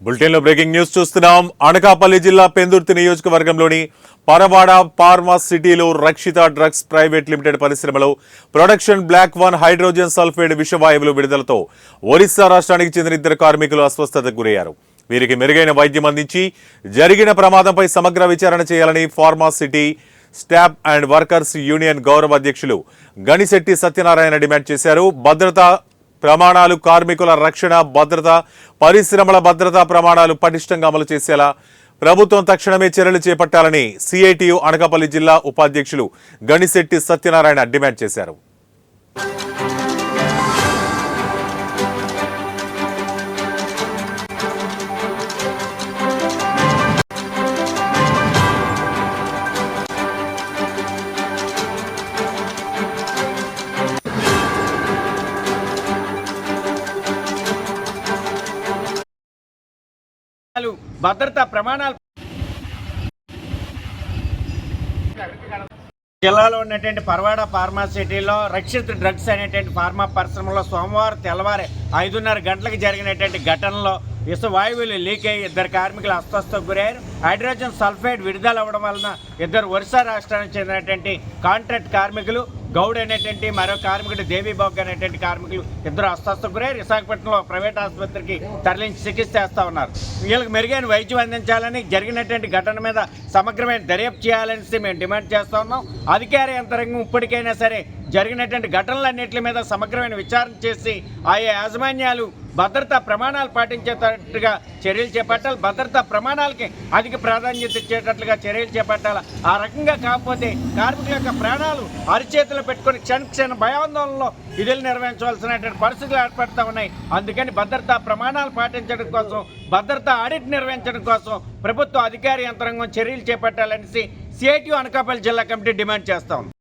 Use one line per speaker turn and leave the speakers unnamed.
బులెటిన్లో breaking news చూస్తున్నాం. అనకాపల్లి జిల్లా పెందుర్తి నియోజకవర్గంలోని పరవాడ ఫార్మా సిటీలో రక్షిత డ్రగ్స్ ప్రైవేట్ లిమిటెడ్ పరిశ్రమలో ప్రొడక్షన్ బ్లాక్ 1 హైడ్రోజన్ సల్ఫైడ్ విషవాయువులు విడుదలతో ఒరిస్సా రాష్ట్రానికి చెందిన 2 కార్మికులు అస్వస్థతకు గురయ్యారు. వీరికి మెరుగైన వైద్యం అందించి జరిగిన ప్రమాదంపై సమగ్ర విచారణ చేయాలని pharma city staff and workers union గౌరవ అధ్యక్షులు గణిశెట్టి సత్యనారాయణ డిమాండ్ చేశారు. భద్రతా ప్రమాణాలు, కార్మికుల రక్షణ, భద్రత, పరిశ్రమల భద్రతా ప్రమాణాలు పటిష్టంగా అమలు చేసేలా ప్రభుత్వం తక్షణమే చర్యలు చేపట్టాలని సిఐటియు అనకాపల్లి జిల్లా ఉపాధ్యక్షులు గణిశెట్టి సత్యనారాయణ డిమాండ్ చేశారు.
భద్రతా ప్రమాణాలు జిల్లాలో ఉన్నటువంటి పరవాడ ఫార్మా సిటీలో రక్షిత డ్రగ్స్ అనేటువంటి ఫార్మా పరిశ్రమలో సోమవారం తెల్లవారి 5:30 గంటలకు జరిగినటువంటి ఘటనలో విషవాయువులు లీక్ అయ్యి 2 కార్మికులు అస్వస్థతకు గురయ్యారు. హైడ్రోజన్ సల్ఫైడ్ విడుదల అవ్వడం వలన 2 ఒరిస్సా రాష్ట్రానికి చెందినటువంటి కాంట్రాక్ట్ కార్మికులు గౌడ్ అనేటువంటి మరో కార్మికుడు దేవీబాబు అనేటువంటి కార్మికులు 2 అస్వస్థతకు గురయ్యారు. విశాఖపట్నంలో ప్రైవేట్ ఆసుపత్రికి తరలించి చికిత్స చేస్తూ ఉన్నారు. వీళ్ళకి మెరుగైన వైద్యం అందించాలని, జరిగినటువంటి ఘటన మీద సమగ్రమైన దర్యాప్తు చేయాలని మేము డిమాండ్ చేస్తూ ఉన్నాం. అధికార యంత్రాంగం ఇప్పటికైనా సరే జరిగినటువంటి ఘటనలన్నింటి మీద సమగ్రమైన విచారణ చేసి ఆయా యాజమాన్యాలు భద్రతా ప్రమాణాలు పాటించేటట్టుగా చర్యలు చేపట్టాలి. భద్రతా ప్రమాణాలకి అధిక ప్రాధాన్యత ఇచ్చేటట్లుగా చర్యలు చేపట్టాలి. ఆ రకంగా కాకపోతే కార్మికుల యొక్క ప్రాణాలు అరిచేతులు పెట్టుకుని క్షణ భయాందోళనలో విధులు నిర్వహించవలసినటువంటి పరిస్థితులు ఏర్పడుతూ ఉన్నాయి. అందుకని భద్రతా ప్రమాణాలు పాటించడం కోసం, భద్రతా ఆడిట్ నిర్వహించడం కోసం ప్రభుత్వ అధికార యంత్రాంగం చర్యలు చేపట్టాలనేసి సిఐటియు అనకాపల్లి జిల్లా కమిటీ డిమాండ్ చేస్తా ఉంది.